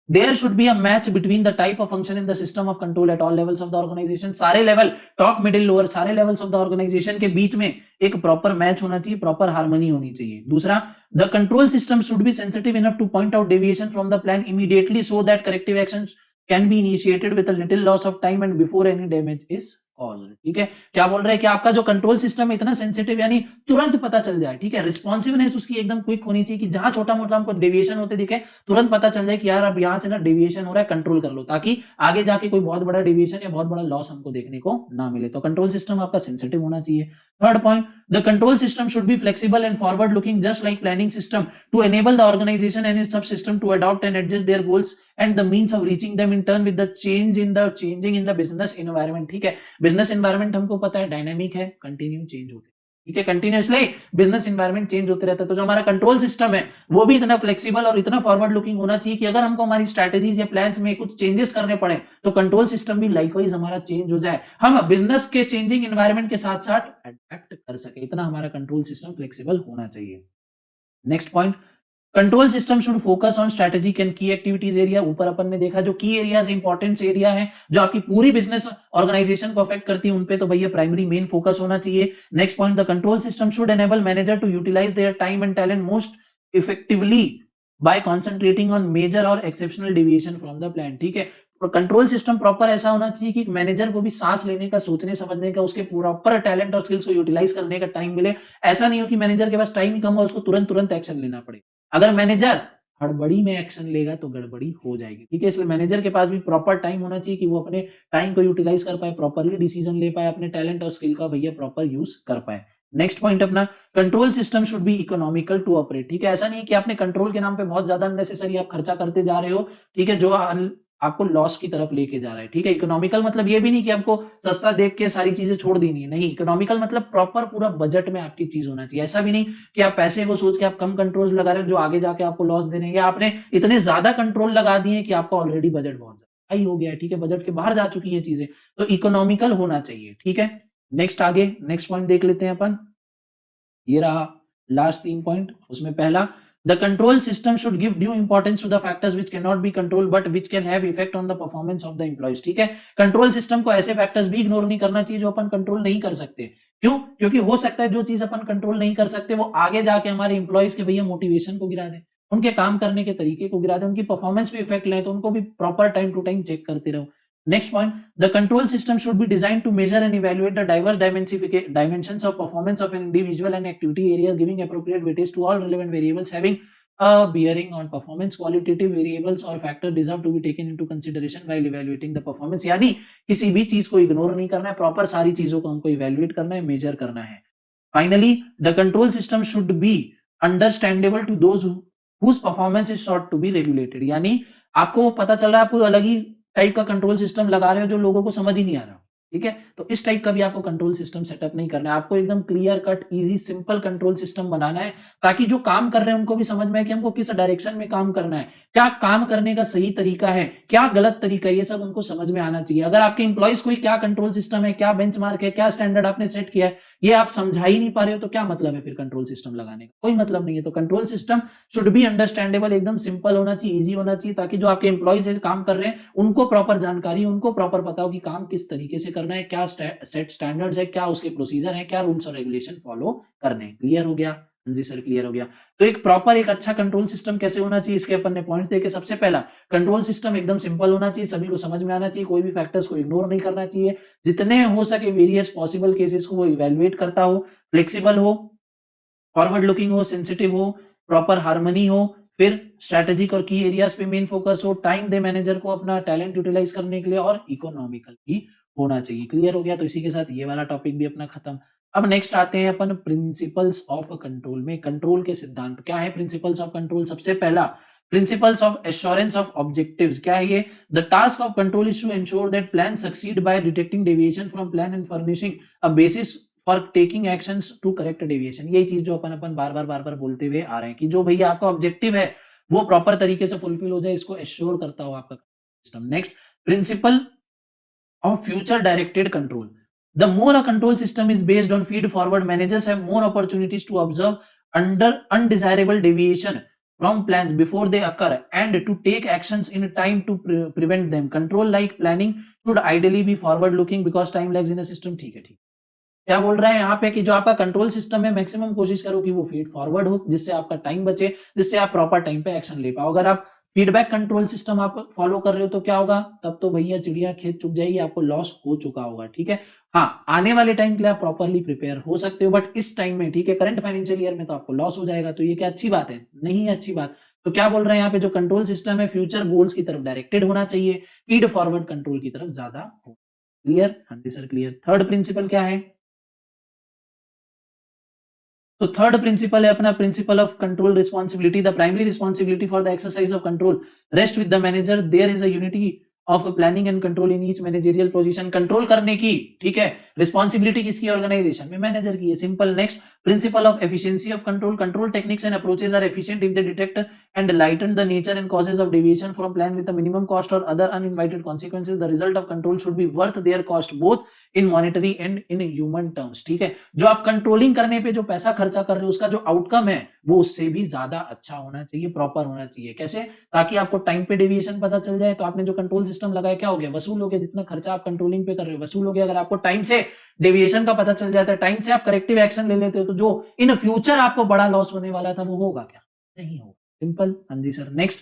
A: There should be a match between the type of function in the system of control at all levels of the organization. सारे लेवल, टॉप मिडिल लोअर, सारे लेवल्स ऑफ द ऑर्गेनाइजेशन के बीच में एक प्रॉपर मैच होना चाहिए, proper harmony होनी चाहिए। दूसरा, the control system should be sensitive enough two point out deviation from the plan immediately so that corrective action can be initiated with a little loss of time and before any damage is caused. ठीक है, क्या बोल रहे हैं कि आपका जो control system है इतना सेंसिटिव, यानी तुरंत पता चल जाए। ठीक है, रिस्पॉन्सिवनेस उसकी एकदम क्विक होनी चाहिए कि जहां छोटा मोटा हमको डेविएशन होते दिखे तुरंत पता चल जाए कि यार अब यहां से ना डेविएशन हो रहा है, कंट्रोल कर लो, ताकि आगे जाके कोई बहुत बड़ा डेविएशन या बहुत बड़ा लॉस हमको देखने को ना मिले। तो कंट्रोल सिस्टम आपका सेंसिटिव होना चाहिए। Third point, the control system should be flexible and forward looking just like planning system to enable the organisation and its sub system to adopt and adjust their goals and the means of reaching them in turn with the changing in the business environment। ठीक है, business environment हमको पता है dynamic है, continue change होते हैं। ठीक है, कंटिन्यूअसली बिजनेस एनवायरमेंट चेंज होते रहता है। तो जो हमारा कंट्रोल सिस्टम है वो भी इतना फ्लेक्सिबल और इतना फॉरवर्ड लुकिंग होना चाहिए कि अगर हमको हमारी स्ट्रैटेजीज या प्लान्स में कुछ चेंजेस करने पड़े तो कंट्रोल सिस्टम भी लाइकवाइज हमारा चेंज हो जाए, हम बिजनेस के चेंजिंग एनवायरमेंट के साथ साथ अडेप्ट कर सके। इतना हमारा कंट्रोल सिस्टम फ्लेक्सिबल होना चाहिए। Next point, control system should focus on strategic and की एक्टिविटीज एरिया। ऊपर अपन ने देखा जो की एरियाज इंपॉर्टेंस एरिया है जो आपकी पूरी बिजनेस ऑर्गेनाइजेशन को अफेक्ट करती है, उन पे तो भैया प्राइमरी मेन फोकस होना चाहिए। Next point, the control system should enable manager to utilise their time and talent most effectively by concentrating on major और exceptional deviation from the plan. ठीक है, कंट्रोल सिस्टम प्रॉपर ऐसा होना चाहिए कि manager को भी सांस लेने का, सोचने समझने का, उसके प्रॉपर टैलेंट और स्किल्स को यूटिलाइज करने का टाइम मिले। ऐसा नहीं हो कि मैनेजर के पास टाइम ही कम हो, उसको तुरंत एक्शन लेना पड़े। अगर मैनेजर हड़बड़ी में एक्शन लेगा तो गड़बड़ी हो जाएगी। ठीक है, इसलिए मैनेजर के पास भी प्रॉपर टाइम होना चाहिए कि वो अपने टाइम को यूटिलाइज कर पाए, प्रॉपरली डिसीजन ले पाए, अपने टैलेंट और स्किल का भैया प्रॉपर यूज कर पाए। नेक्स्ट पॉइंट अपना, control system should be economical to operate. ठीक है, ऐसा नहीं कि आपने कंट्रोल के नाम पे बहुत ज्यादा अननेसेसरी आप खर्चा करते जा रहे हो। ठीक है, जो आपको लॉस की तरफ लेके जा रहा है। ठीक है, इकोनॉमिकल मतलब ये भी नहीं कि आपको सस्ता देख के सारी चीजें छोड़ देनी है, नहीं। इकोनॉमिकल मतलब प्रॉपर पूरा बजट में आपकी चीज होना चाहिए। ऐसा भी नहीं कि आप पैसे को सोच के आप कम कंट्रोल लगा रहे हो जो आगे जाके आपको लॉस दे रहे हैं, या आपने इतने ज्यादा कंट्रोल लगा दिए कि आपका ऑलरेडी बजट बहुत ज्यादा हाई हो गया है। ठीक है, बजट के बाहर जा चुकी है चीजें, तो इकोनॉमिकल होना चाहिए। ठीक है, नेक्स्ट आगे नेक्स्ट पॉइंट देख लेते हैं अपन। ये रहा लास्ट 3 पॉइंट। उसमें पहला, the control system should give due importance to the factors which cannot be controlled but which can have effect on the performance of the employees। ठीक है, कंट्रोल सिस्टम को ऐसे फैक्टर्स भी इग्नोर नहीं करना चाहिए जो अपन कंट्रोल नहीं कर सकते। क्यों? क्योंकि हो सकता है जो चीज अपन कंट्रोल नहीं कर सकते वो आगे जाके हमारे इंप्लॉइज के भैया मोटिवेशन को गिरा दे, उनके काम करने के तरीके को गिरा दें, उनकी परफॉर्मेंस पे इफेक्ट लें, तो उनको भी proper time to time check करते रहो। Next point, the control system should be design to measure and evaluate the diverse dimensions of performance of an individual and activity area, giving appropriate weightage to all relevant variables having a bearing on performance. Qualitative variables or factor deserve to be taken into consideration while evaluating the performance. यानी किसी भी चीज को ignore नहीं करना है, proper सारी चीजों को हमको इवेल्युएट करना है, मेजर करना है। Finally, the control system should be understandable to those whose performance is sought to be regulated. यानी आपको पता चल रहा है, आपको अलग ही टाइप का कंट्रोल सिस्टम लगा रहे हो जो लोगों को समझ ही नहीं आ रहा, ठीक है। तो इस टाइप का भी आपको कंट्रोल सिस्टम सेटअप नहीं करना है, आपको एकदम clear cut easy simple control system बनाना है, ताकि जो काम कर रहे हैं उनको भी समझ में आए कि हमको किस डायरेक्शन में काम करना है, क्या काम करने का सही तरीका है, क्या गलत तरीका है, ये सब उनको समझ में आना चाहिए। अगर आपके इंप्लॉइज को क्या कंट्रोल सिस्टम है, क्या बेंचमार्क है, क्या स्टैंडर्ड आपने सेट किया है, ये आप समझा ही नहीं पा रहे हो, तो क्या मतलब है फिर कंट्रोल सिस्टम लगाने का? कोई मतलब नहीं है। तो control system should B understandable, एकदम सिंपल होना चाहिए, इजी होना चाहिए, ताकि जो आपके एम्प्लॉइज काम कर रहे हैं उनको प्रॉपर जानकारी, उनको प्रॉपर पता हो कि काम किस तरीके से करना है, क्या सेट स्टैंडर्ड्स है, क्या उसके प्रोसीजर है, क्या रूल्स और रेगुलेशन फॉलो करने हैं। क्लियर हो गया? जी सर क्लियर हो गया। तो एक प्रॉपर एक अच्छा कंट्रोल सिस्टम कैसे होना चाहिए, इसके अपन ने पॉइंट्स देखे। सबसे पहला, कंट्रोल सिस्टम एकदम सिंपल होना चाहिए, सभी को समझ में आना चाहिए, कोई भी फैक्टर्स को इग्नोर नहीं करना चाहिए, जितने हो सके वेरियस पॉसिबल केसेस को वो इवेलुएट करता हो, फ्लेक्सिबल हो, फॉरवर्ड लुकिंग हो, सेंसिटिव हो, प्रॉपर हार्मनी हो, फिर स्ट्रेटेजिक और की एरियाज पे मेन फोकस हो, टाइम दे मैनेजर को अपना टैलेंट यूटिलाइज करने के लिए, और इकोनॉमिकल भी होना चाहिए। क्लियर हो गया? तो इसी के साथ ये वाला टॉपिक भी अपना खत्म। अब नेक्स्ट आते हैं अपन प्रिंसिपल्स ऑफ कंट्रोल में। कंट्रोल के सिद्धांत क्या है? प्रिंसिपल्स ऑफ कंट्रोल, सबसे पहला principles of assurance of objectives. क्या है ये? The task of control is to ensure that plan succeed by detecting deviation from plan and furnishing a basis for taking actions to correct deviation. यही चीज जो अपन बार बार बोलते हुए आ रहे हैं कि जो भैया आपका ऑब्जेक्टिव है वो प्रॉपर तरीके से फुलफिल हो जाए, इसको एश्योर करता हो आपका सिस्टम। Next, principle of future directed control. The more a control system is based on feed forward, managers have more opportunities to observe under undesirable deviation from plans before they occur and to take actions in time to prevent them. Control like planning should ideally be forward looking because time lags in a system. ठीक है, ठीक। क्या बोल रहे हैं यहाँ पे कि जो आपका कंट्रोल सिस्टम है मैक्सिमम कोशिश करो कि वो फीड फॉरवर्ड हो, जिससे आपका टाइम बचे, जिससे आप प्रॉपर टाइम पे एक्शन ले पाओ। अगर आप फीडबैक कंट्रोल सिस्टम आप फॉलो कर रहे हो तो क्या होगा? तब तो भैया चिड़िया खेत चुग जाएगी, आपको लॉस हो चुका होगा, ठीक है। हाँ, आने वाले टाइम के लिए आप प्रॉपरली प्रिपेयर हो सकते हो, बट इस टाइम में, ठीक है, करंट फाइनेंशियल ईयर में तो आपको लॉस हो जाएगा। तो ये क्या अच्छी बात है? नहीं है अच्छी बात। तो क्या बोल रहे हैं यहाँ पे, जो कंट्रोल सिस्टम है फ्यूचर गोल्स की तरफ डायरेक्टेड होना चाहिए, फीड फॉरवर्ड कंट्रोल की तरफ ज्यादा हो। क्लियर? हाँ जी सर क्लियर। थर्ड प्रिंसिपल क्या है? तो थर्ड प्रिंसिपल है अपना principle of control responsibility. The primary responsibility for the exercise of control rest with the manager. There is a unity of planning and control in each managerial position. Control करने की, ठीक है, responsibility किसकी? Organisation में manager की है, simple. Next, principle of efficiency of control. Control techniques and approaches are efficient if they detect and lighten the nature and causes of deviation from plan with the minimum cost और other uninvited consequences. The result of control should be worth their cost both in monetary and in human terms. ठीक है, जो आप controlling करने पे जो पैसा खर्चा कर रहे हो उसका जो आउटकम है वो उससे भी ज्यादा अच्छा होना चाहिए, प्रॉपर होना चाहिए। कैसे? ताकि आपको टाइम पे डेविएशन पता चल जाए। तो आपने जो कंट्रोल सिस्टम लगाया क्या हो गया? वसूल हो गया। जितना खर्चा आप कंट्रोलिंग पे कर रहे हो वसूल हो गया। अगर आपको टाइम से डेविएशन का पता चल जाता है, टाइम से आप करेक्टिव एक्शन ले लेते हो, तो जो इन फ्यूचर आपको बड़ा लॉस होने वाला था वो होगा क्या? नहीं होगा। सिंपल। हाँ जी sir. Next,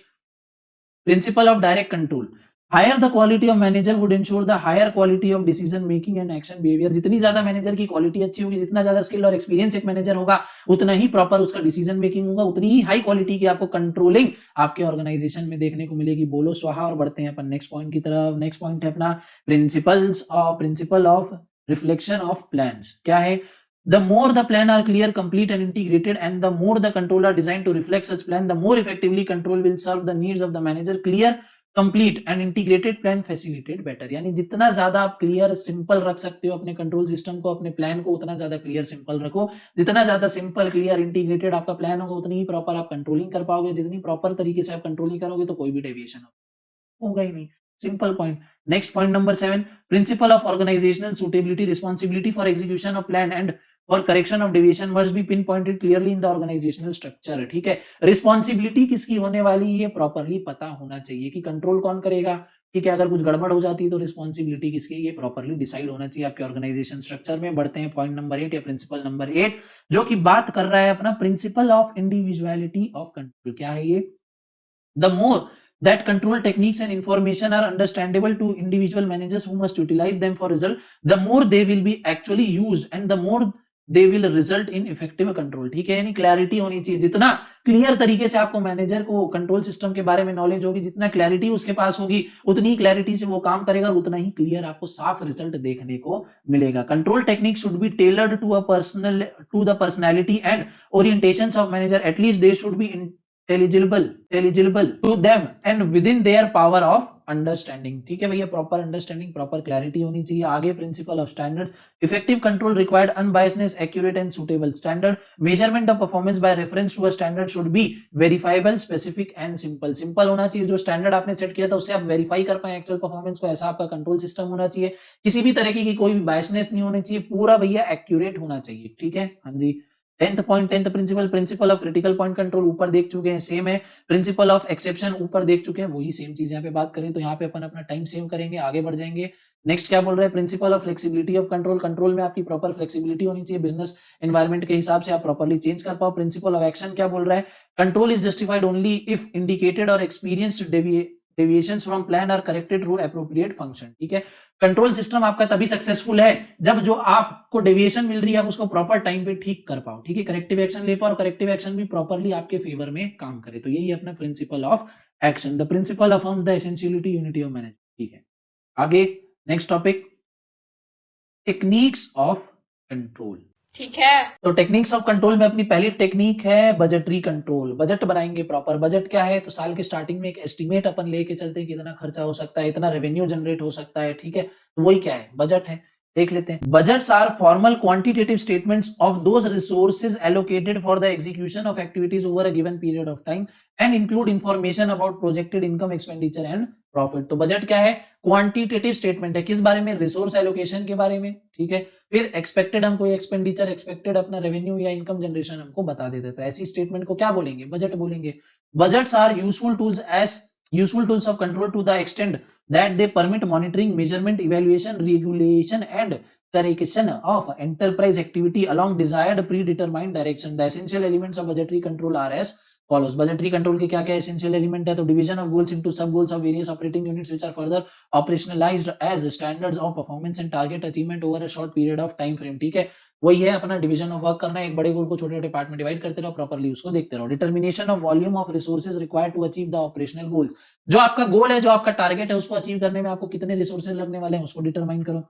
A: principle of direct control. Higher the quality of manager would ensure the higher quality of decision making and action behaviour. जितनी ज्यादा मैनेजर की क्वालिटी अच्छी होगी, जितना ज्यादा स्किल और एक्सपीरियंस एक मैनेजर होगा, उतना ही प्रॉपर उसका डिसीजन मेकिंग होगा, उतनी ही हाई क्वालिटी की आपको कंट्रोलिंग आपके ऑर्गेनाइजेशन में देखने को मिलेगी। बोलो स्वाहा। और बढ़ते हैं अपन नेक्स्ट पॉइंट की तरफ। नेक्स्ट पॉइंट है अपना principle of reflection of plans. क्या है? The more the plan are clear, complete and integrated, and the more the control are designed to reflect such plan, the more effectively control will serve the needs of the manager. Clear, complete and integrated plan facilitate better. यानी जितना ज्यादा आप clear simple रख सकते हो अपने control system को, अपने प्लान को, उतना ज्यादा क्लियर सिंपल रखो। जितना ज्यादा सिंपल क्लियर इंटीग्रेटेड आपका प्लान होगा, उतनी ही प्रॉपर आप कंट्रोलिंग कर पाओगे। जितनी प्रॉपर तरीके से आप कंट्रोलिंग करोगे तो कोई भी डेविएशन होगा ही नहीं। Simple point. Next point number 7, principle of organisational suitability. Responsibility for execution of plan and और correction of deviation must be pinpointed clearly in the organisational structure. ठीक है, रिस्पॉन्सिबिलिटी किसकी होने वाली है प्रॉपरली पता होना चाहिए कि कंट्रोल कौन करेगा, ठीक है, अगर कुछ गड़बड़ हो जाती है तो रिस्पॉन्सिबिलिटी किसकी, ये प्रॉपरली डिसाइड होना चाहिए आपके ऑर्गेनाइजेशन स्ट्रक्चर में। बढ़ते हैं पॉइंट नंबर 8 या प्रिंसिपल नंबर 8, जो कि बात कर रहा है अपना principle of individuality of control. क्या है ये? The more that control techniques and information are understandable to individual managers who must utilize them for result, the more they will be actually used and the more they will result in effective control। ठीक है, यानी clarity होनी चाहिए। जितना clear तरीके से आपको manager को कंट्रोल सिस्टम के बारे में नॉलेज होगी, जितना क्लैरिटी उसके पास होगी, उतनी क्लैरिटी से वो काम करेगा और उतना ही क्लियर आपको साफ रिजल्ट देखने को मिलेगा। Control technique should be tailored to the personality and orientations of manager, at least they should be intelligible to them and within their power of understanding। ठीक है भैया, प्रॉपर अंडरस्टैंडिंग, प्रॉपर क्लैरिटी होनी चाहिए। आगे principle of standards, effective control required unbiasedness, accurate and suitable standard, measurement of performance by reference to a standard should be verifiable, specific and simple. Simple होना चाहिए, जो standard आपने set किया था उससे आप वेरीफाई कर पाए एक्चुअल परफॉर्मेंस को, ऐसा आपका कंट्रोल सिस्टम होना चाहिए। किसी भी तरीके की कोई भी बायसनेस नहीं होनी चाहिए, पूरा भैया एक्यूरेट होना चाहिए। ठीक है, हाँ जी। 10th point, 10th principle, principle of critical point control ऊपर देख चुके हैं, सेम है। प्रिंसिपल ऑफ एक्सेप्शन ऊपर देख चुके हैं, वही सेम चीज यहाँ पे बात करें तो यहाँ पे अपन अपना टाइम सेव करेंगे, आगे बढ़ जाएंगे। नेक्स्ट क्या बोल रहे हैं? Principle of flexibility of control, control में आपकी प्रॉपर फ्लेक्सिबिलिटी होनी चाहिए, बिजनेस एनवायरमेंट के हिसाब से आप प्रॉपरली चेंज कर पाओ। प्रिंसिपल ऑफ एक्शन क्या बोल रहा है? Control is justified only if indicated और experienced deviations from plan are corrected through appropriate function. ठीक है, कंट्रोल सिस्टम आपका तभी सक्सेसफुल है जब जो आपको डेविएशन मिल रही है आप उसको प्रॉपर टाइम पे ठीक कर पाओ। ठीक है, करेक्टिव एक्शन ले पाओ और करेक्टिव एक्शन भी प्रॉपरली आपके फेवर में काम करे। तो यही अपना principle of action. The principle affirms the essentiality unity of management. ठीक है, आगे next topic, techniques of control.
B: ठीक है।
A: तो टेक्निक्स ऑफ कंट्रोल में अपनी पहली टेक्निक है बजटरी कंट्रोल। बजट बनाएंगे प्रॉपर। बजट क्या है? तो साल के स्टार्टिंग में एक एस्टिमेट अपन लेके चलते हैं कि इतना खर्चा हो सकता है, इतना रेवेन्यू जनरेट हो सकता है। ठीक है, तो वही क्या है? बजट है। देख लेते हैं। Budgets are formal quantitative statements of those resources allocated for the execution of activities over a given period of time and include information about projected income, expenditure and profit. तो बजट क्या है? Quantitative statement है। किस बारे में? Resource allocation के बारे में। ठीक है, फिर एक्सपेक्टेड हम कोई एक्सपेंडिचर, एक्सपेक्टेड अपना रेवेन्यू या इनकम जनरेशन हमको बता देते, तो ऐसी स्टेटमेंट को क्या बोलेंगे? बजट बोलेंगे। Budgets are useful tools as useful tools of control to the extent that they permit monitoring, measurement, evaluation, regulation and correction of enterprise activity along desired predetermined direction। The essential elements of budgetary control are as follows। budgetary control के क्या क्या essential element है? तो division of goals into sub goals of various operating units which are further operationalized as standards of performance and target achievement over a short period of time frame। ठीक है, वही है अपना डिवीजन ऑफ वर्क करना है। एक बड़े गोल को छोटे छोटे पार्ट में डिवाइड करते रहो, प्रॉपरली उसको देखते रहो। Determination of volume of resources required to achieve the operational goals. जो आपका गोल है, जो आपका टारगेट है, उसको अचीव करने में आपको कितने रिसोर्सेज लगने वाले हैं उसको डिटरमाइन करो।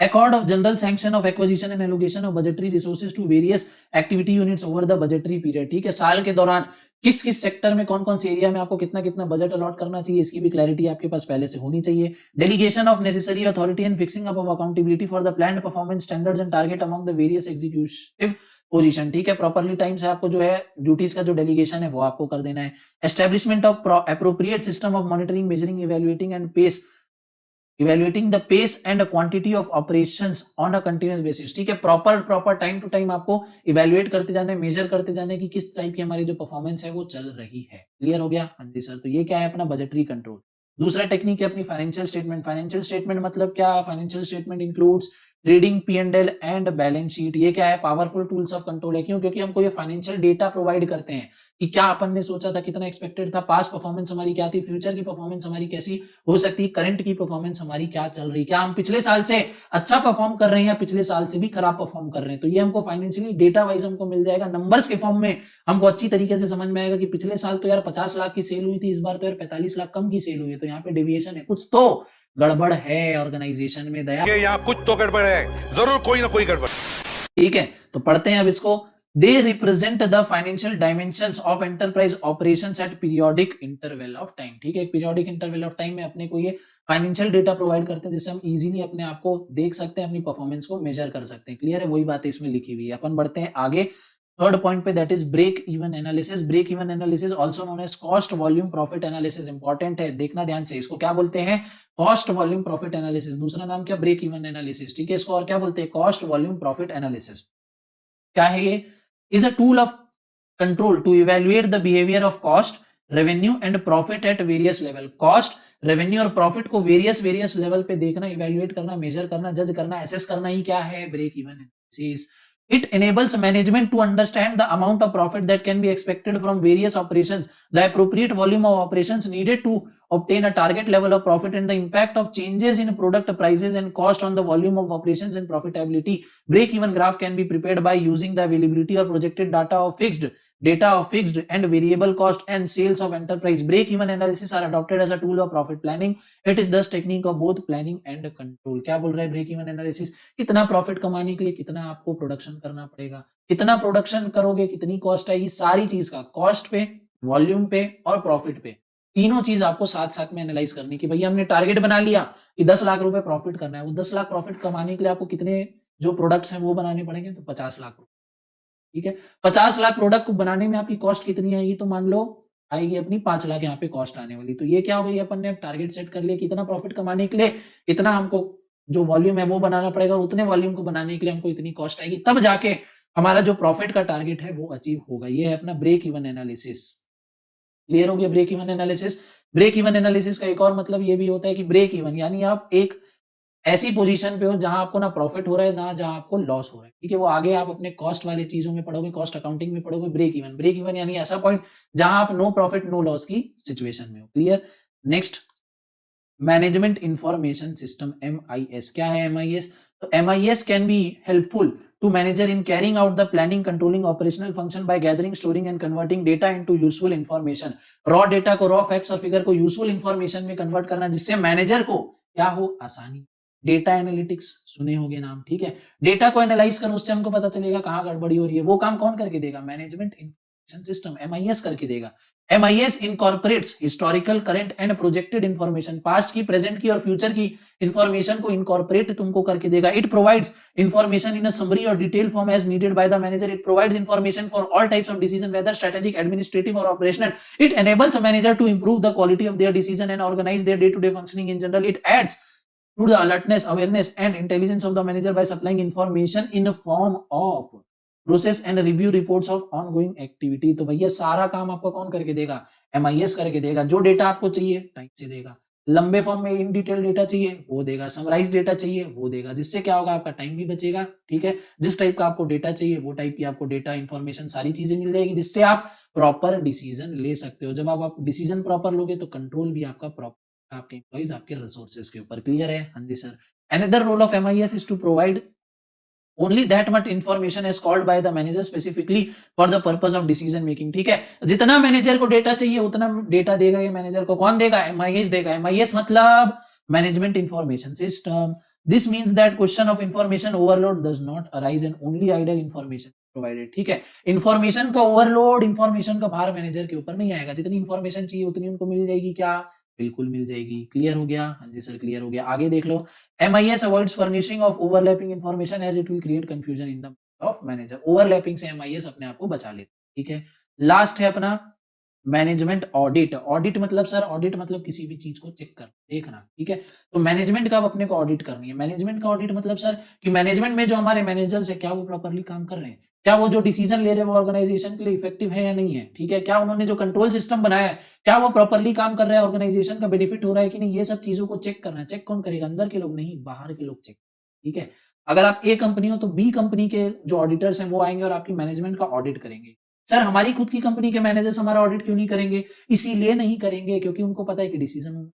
A: Accord of general sanction of acquisition and allocation of budgetary resources to various activity units over the budgetary period। ठीक है, साल के दौरान किस किस सेक्टर में, कौन कौन से एरिया में आपको कितना कितना बजट अलॉट करना चाहिए, इसकी भी क्लैरिटी आपके पास पहले से होनी चाहिए। Delegation of necessary authority and fixing up of accountability for the planned performance standards and target among the various executive position. ठीक है, प्रॉपरली टाइम से आपको जो है ड्यूटीज का जो डेलीगेशन है वो आपको कर देना है। Establishment of appropriate system of monitoring, measuring, evaluating the pace and quantity of operations on a continuous basis. ठीक है, प्रॉपर टाइम टू टाइम आपको इवेल्युएट करते जाना है, मेजर करते जाना है कि किस टाइप की हमारी जो परफॉर्मेंस है वो चल रही है। क्लियर हो गया? हाँ जी सर। तो ये क्या है अपना बजटरी कंट्रोल। दूसरा टेक्निक है अपनी फाइनेंशियल स्टेटमेंट। फाइनेंशियल स्टेटमेंट मतलब क्या? Financial statement includes trading, P&L and balance sheet. ये क्या है? पावरफुल टूल्स ऑफ कंट्रोल है। क्यों? क्योंकि हमको ये फाइनेंशियल डेटा प्रोवाइड करते हैं कि क्या अपन ने सोचा था, कितना एक्सपेक्टेड था, पास्ट परफॉर्मेंस हमारी क्या थी, फ्यूचर की परफॉर्मेंस हमारी कैसी हो सकती है, करंट की परफॉर्मेंस हमारी क्या चल रही, क्या हम पिछले साल से अच्छा परफॉर्म कर रहे हैं या पिछले साल से भी खराब परफॉर्म कर रहे हैं। तो ये हमको फाइनेंशियली डेटा वाइज हमको मिल जाएगा, नंबर्स के फॉर्म में हमको अच्छी तरीके से समझ में आएगा कि पिछले साल तो यार 50 लाख की सेल हुई थी, इस बार तो यार 45 लाख कम की सेल हुई है, तो यहाँ पे डेविएशन है, कुछ तो गड़बड़ है ऑर्गेनाइजेशन में। दया,
D: यहाँ कुछ तो गड़बड़ है, जरूर कोई ना कोई गड़बड़।
A: ठीक है, तो पढ़ते हैं अब इसको। They represent the financial dimensions of enterprise operations at periodic interval of time। ठीक है, एक periodic interval of time में अपने को ये फाइनेंशियल डेटा प्रोवाइड करते हैं जिससे हम इजीली अपने आप को देख सकते हैं, अपनी परफॉर्मेंस को मेजर कर सकते हैं। क्लियर है? वही बात इसमें लिखी हुई है। अपन बढ़ते हैं आगे थर्ड पॉइंट पे, that is break even analysis. Break even analysis also known as cost volume profit analysis. Important है, देखना ध्यान से। इसको क्या बोलते हैं? Cost volume profit analysis. दूसरा नाम क्या? Break even analysis. ठीक है, इसको और क्या बोलते हैं? Cost volume profit analysis. क्या है ये? is a tool of control to evaluate the behavior of cost, revenue and profit at various level, cost, revenue और प्रॉफिट को वेरियस लेवल पे देखना, इवेल्युएट करना, मेजर करना, जज करना, एसेस करना ही क्या है break even analysis. It enables management to understand the amount of profit that can be expected from various operations, the appropriate volume of operations needed to obtain a target level of profit, and the impact of changes in product prices and cost on the volume of operations and profitability. Break-even graph can be prepared by using the availability or projected data of fixed and variable cost and sales of enterprise. Break-even analysis are adopted as a tool of profit planning. It is thus technique of both planning and control. क्या बोल रहा है break even analysis? कितना profit कमाने के लिए कितना आपको प्रोडक्शन करना पड़ेगा, कितना प्रोडक्शन करोगे, कितनी कॉस्ट आएगी, सारी चीज का कॉस्ट पे, वॉल्यूम पे और प्रॉफिट पे, तीनों चीज आपको साथ साथ में एनालाइज करनी कि भैया हमने टारगेट बना लिया कि 10 लाख रुपए प्रॉफिट करना है, वो 10 लाख प्रॉफिट कमाने के लिए आपको कितने जो प्रोडक्ट्स हैं वो बनाने पड़ेंगे, तो 50 लाख रुपए. ठीक है, 50 लाख प्रोडक्ट को बनाने में आपकी कॉस्ट कितनी आएगी, तो मान लो आएगी अपनी 5 लाख यहाँ पे कॉस्ट आने वाली. तो ये क्या हो गई, अपन ने टारगेट सेट कर लिया कितना प्रॉफिट कमाने के लिए इतना हमको जो वॉल्यूम है वो बनाना पड़ेगा, और उतने वॉल्यूम को बनाने के लिए हमको इतनी कॉस्ट आएगी, तब जाके हमारा जो प्रॉफिट का टारगेट है वो अचीव होगा. ये है अपना ब्रेक इवन एनालिसिस. क्लियर हो गया break even analysis? Break even analysis का एक और मतलब ये भी होता है कि ब्रेक इवन यानी आप एक ऐसी पोजीशन पे हो जहां आपको ना प्रॉफिट हो रहा है ना जहां आपको लॉस हो रहा है. ठीक है, वो आगे आप अपने कॉस्ट वाले चीजों में पढ़ोगे, कॉस्ट अकाउंटिंग में पढ़ोगे. ब्रेक इवन यानी ऐसा पॉइंट जहां आप नो प्रॉफिट नो लॉस की सिचुएशन में हो. Clear? Next, management information system, MIS. क्या है MIS? तो MIS can be helpful to manager in carrying out the planning, controlling operational function by gathering, storing and converting data into useful information. raw data को, raw facts और figure को useful information में convert करना, जिससे manager को क्या हो, आसानी. डेटा एनालिटिक्स सुने होंगे नाम. ठीक है, डेटा को एनालाइज करो, उससे हमको पता चलेगा कहाँ गड़बड़ी हो रही है. वो काम कौन करके देगा? मैनेजमेंट इंफॉर्मेशन सिस्टम, MIS करके देगा. MIS incorporates historical, current and projected information. Past की, प्रेजेंट की और फ्यूचर की इंफॉर्मेशन को इनकॉर्पोरेट तुमको करके देगा. It provides information in a summary or detailed form as needed by the manager. It provides information for all types of decision, whether strategic, administrative or operational. It enables a manager to improve the quality of their decision and organize their day-to-day functioning in general. It adds to the alertness, awareness and intelligence of the manager by supplying information in a form of process and review reports of ongoing activity. तो भैया सारा काम आपका कौन करके देगा? MIS करके देगा. जो डेटा आपको चाहिए टाइम से देगा, लंबे फॉर्म में इन डिटेल डेटा चाहिए वो देगा, समराइज डेटा चाहिए वो देगा, जिससे क्या होगा, आपका टाइम भी बचेगा. ठीक है, जिस टाइप का आपको डेटा चाहिए वो टाइप की आपको डेटा, इंफॉर्मेशन, सारी चीजें मिल जाएगी, जिससे आप प्रॉपर डिसीजन ले सकते हो. जब आप डिसीजन प्रॉपर लोगे तो कंट्रोल भी आपका प्रॉपर, आपके एम्प्लॉइज, आपके रिसोर्सेज के ऊपर. क्लियर है? हाँ जी sir. Another role of MIS is to provide only that much information is called by the manager specifically for the purpose of decision making. ठीक है, जितना मैनेजर को डेटा चाहिए उतना डेटा देगा ये मैनेजर को. कौन देगा? MIS देगा. MIS मतलब management information system. This means that question of information overload does not arise and only ideal information provided. ठीक है, इंफॉर्मेशन का ओवरलोड, इंफॉर्मेशन का भार मैनेजर के ऊपर नहीं आएगा. जितनी इंफॉर्मेशन चाहिए उतनी उनको मिल जाएगी. क्या? बिल्कुल मिल जाएगी. क्लियर हो गया? हाँ जी सर क्लियर हो गया. आगे देख लो. MIS avoids furnishing of overlapping information as it will create confusion in the of manager. Overlapping से MIS अपने आप को बचा लेता है. ठीक है, लास्ट है अपना मैनेजमेंट ऑडिट. ऑडिट मतलब सर, ऑडिट मतलब किसी भी चीज को चेक करना, देखना. ठीक है, तो मैनेजमेंट का अपने को ऑडिट करनी है. मैनेजमेंट का ऑडिट मतलब सर कि मैनेजमेंट में जो हमारे मैनेजर्स है क्या वो प्रॉपरली काम कर रहे हैं, क्या वो जो डिसीजन ले रहे हैं वो ऑर्गेनाइजेशन के लिए इफेक्टिव है या नहीं है. ठीक है, क्या उन्होंने जो कंट्रोल सिस्टम बनाया है क्या वो प्रॉपरली काम कर रहा है, ऑर्गेनाइजेशन का बेनिफिट हो रहा है कि नहीं, ये सब चीजों को चेक करना है. चेक कौन करेगा? अंदर के लोग नहीं, बाहर के लोग चेक. ठीक है, अगर आप A कंपनी हो तो B कंपनी के जो ऑडिटर्स हैं वो आएंगे और आपकी मैनेजमेंट का ऑडिट करेंगे. सर हमारी खुद की कंपनी के मैनेजर्स हमारा ऑडिट क्यों नहीं करेंगे? इसीलिए नहीं करेंगे क्योंकि उनको पता है कि डिसीजन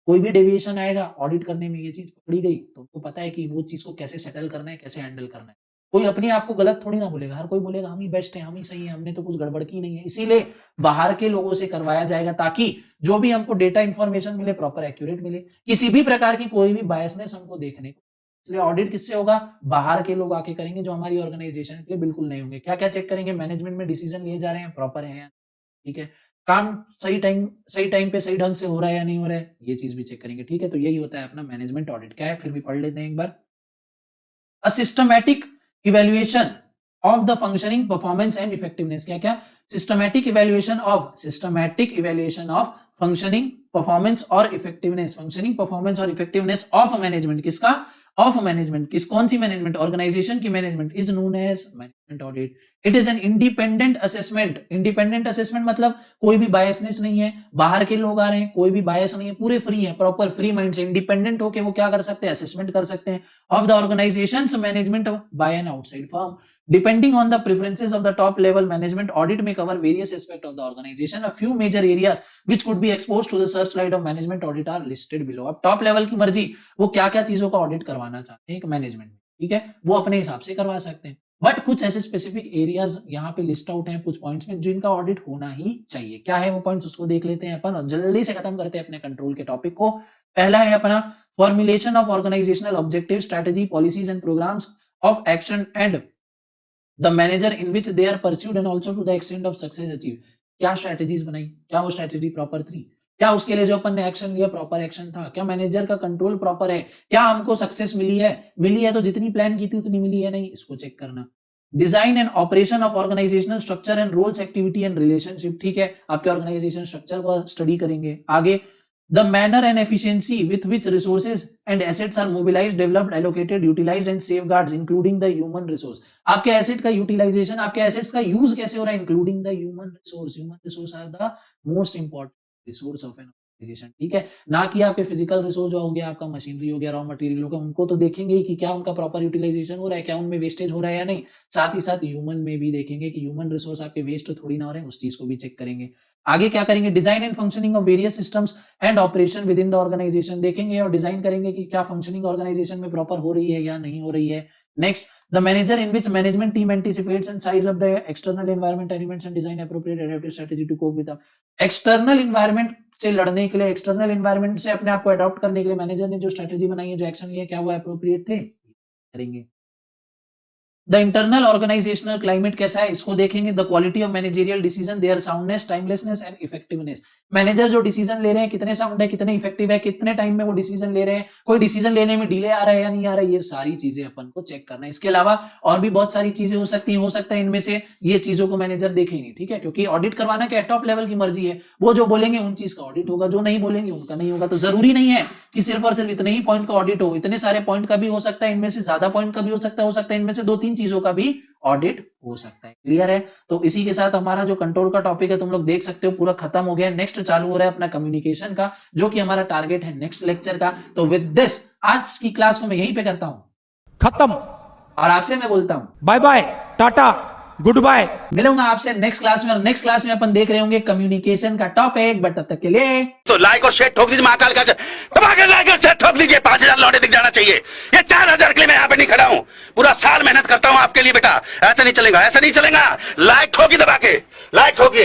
A: कोई भी डेविएशन आएगा ऑडिट करने में, ये चीज पकड़ी गई तो उनको पता है कि वो चीज को कैसे सेटल करना है, कैसे हैंडल करना है. कोई अपने आप को गलत थोड़ी ना बोलेगा, हर कोई बोलेगा हम ही बेस्ट है, हम ही सही है, हमने तो कुछ गड़बड़ की नहीं है. इसीलिए बाहर के लोगों से करवाया जाएगा ताकि जो भी हमको डेटा इंफॉर्मेशन मिले प्रॉपर एक्यूरेट मिले, किसी भी प्रकार की कोई भी बायसनेस हमको देखने को. इसलिए ऑडिट किससे होगा? बाहर के लोग आके करेंगे जो हमारी ऑर्गेनाइजेशन के लिए बिल्कुल नहीं होंगे. क्या क्या चेक करेंगे? मैनेजमेंट में डिसीजन लिए जा रहे हैं प्रॉपर है या, ठीक है, काम सही टाइम पे सही ढंग से हो रहा है या नहीं हो रहा है, ये चीज भी चेक करेंगे. ठीक है, तो यही होता है अपना मैनेजमेंट ऑडिट. क्या है फिर भी पढ़ लेते हैं एक बार. A systematic evaluation of the functioning, performance and effectiveness. क्या क्या? Systematic evaluation of functioning performance और इफेक्टिवनेस, फंक्शनिंग परफॉर्मेंस और इफेक्टिवनेस ऑफ मैनेजमेंट, किसका, ऑफ मैनेजमेंट, कौन सी मैनेजमेंट, ऑर्गेनाइजेशन की management, is known as management audit. It is an independent assessment, independent assessment मतलब कोई भी बायसनेस नहीं है, बाहर के लोग आ रहे हैं, कोई भी बायस नहीं है, पूरे फ्री है, प्रॉपर फ्री माइंड से इंडिपेंडेंट होके वो क्या कर सकते हैं, असेसमेंट कर सकते हैं of the organisations management by an outside firm. Depending on the preferences of the top level management, audit may cover various aspects of the organization. A few major areas which could be exposed to the searchlight of management audit are listed below. अब top level की मर्जी वो क्या-क्या चीजों का audit करवाना चाहते हैं एक मैनेजमेंट में, ठीक है, वो अपने हिसाब से करवा सकते हैं। बट कुछ ऐसे स्पेसिफिक एरियाज यहाँ पे लिस्ट आउट हैं कुछ पॉइंट्स में जिनका ऑडिट होना ही चाहिए। क्या है वो पॉइंट्स, उसको देख लेते हैं अपन और जल्दी से खत्म करते हैं अपने कंट्रोल के टॉपिक को। पहला है अपना formulation of organisational objective, strategy, policies and programmes of action and the manager in which they are pursued and also to the extent of success achieved। क्या स्ट्रेटेजीज बनाई, क्या वो स्ट्रेटेजी प्रॉपर थी, क्या उसके लिए जो अपन ने एक्शन लिया प्रॉपर एक्शन था, क्या मैनेजर का कंट्रोल प्रॉपर है, क्या हमको सक्सेस मिली है तो जितनी प्लान की थी उतनी मिली है नहीं, इसको चेक करना। Design and operation of organisational structure and roles, activity and relationship, ठीक है, आपके ऑर्गेनाइजेशन स्ट्रक्चर को स्टडी करेंगे। आगे the manner and efficiency with which resources and assets are mobilized, developed, allocated, utilized and safeguards including the human resource। आपके asset का utilisation, आपके assets का यूज कैसे हो रहा है, including the human resource. Human resource are the most important resource of an organisation, ठीक है, ना कि आपके फिजिकल रिसोर्स जो हो गया, आपका मशीनरी हो गया, रॉ मटेरियल हो गया, उनको तो देखेंगे ही कि क्या उनका प्रॉपर यूटिलाइजेशन हो रहा है, क्या उनमें वेस्टेज हो रहा है या नहीं, साथ ही साथ ह्यूमन में भी देखेंगे कि ह्यूमन रिसोर्स आपके वेस्ट थोड़ी ना हो रहे हैं, उस चीज को भी चेक करेंगे। आगे क्या करेंगे, design and functioning of various systems and operation within the organisation, देखेंगे और डिजाइन करेंगे कि क्या फंक्शनिंग ऑर्गेनाइजेशन में प्रॉपर हो रही है या नहीं हो रही है। Next, the manager in which management team anticipates and size of the external environment elements and design appropriate adaptive strategy to cope with external environment से लड़ने के लिए, एक्सटर्नल एनवायरनमेंट से अपने आप को अडॉप्ट करने के लिए मैनेजर ने जो स्ट्रेटजी बनाई है, जो एक्शन लिया, क्या वो एप्रोप्रिएट थे, करेंगे। द इंटरनल ऑर्गेनाइजेशनल क्लाइमेट कैसा है, इसको देखेंगे। The quality of managerial decision, their soundness, timelessness and effectiveness, manager जो डिसीजन ले रहे हैं कितने साउंड है, कितने इफेक्टिव है, कितने टाइम में वो डिसीजन ले रहे हैं, कोई डिसीजन लेने में डिले आ रहा है या नहीं आ रहा है, ये सारी चीजें अपन को चेक करना है। इसके अलावा और भी बहुत सारी चीजें हो सकती हैं, हो सकता है इनमें से ये चीजों को मैनेजर देखे नहीं, ठीक है, क्योंकि ऑडिट करवाना क्या टॉप लेवल की मर्जी है, वो जो बोलेंगे उन चीज का ऑडिट होगा, जो नहीं बोलेंगे उनका नहीं होगा। तो जरूरी नहीं है कि सिर्फ और सिर्फ इतने ही पॉइंट का ऑडिट हो, इतने सारे पॉइंट का भी हो सकता है, इनमें से ज्यादा पॉइंट का भी हो सकता है इनमें से 2-3 चीजों का भी ऑडिट हो सकता है। क्लियर है? तो इसी के साथ हमारा जो कंट्रोल का टॉपिक है तुम लोग देख सकते हो पूरा खत्म हो गया। नेक्स्ट चालू हो रहा है अपना कम्युनिकेशन का, जो कि हमारा टारगेट है नेक्स्ट लेक्चर का। तो विद दिस आज की क्लास को मैं यहीं पे करता हूं
B: खत्म,
A: और आपसे मैं बोलता हूं
B: bye bye, tata, goodbye.
A: मिलूंगा आपसे नेक्स्ट क्लास में, और नेक्स्ट क्लास में अपन देख रहे होंगे कम्युनिकेशन का टॉपिक। बट तब तक के लिए
E: तो लाइक और शेयर ठोक दीजिए, महाकाल का दबा के लाइक और शेयर ठोक दीजिए। 5000 लौटे दिख जाना चाहिए। ये 4000 के लिए मैं यहाँ पे नहीं खड़ा हूँ, पूरा साल मेहनत करता हूँ आपके लिए बेटा। ऐसा नहीं चलेगा, ऐसा नहीं चलेगा। लाइक ठोकी दबा के, लाइक ठोकिए।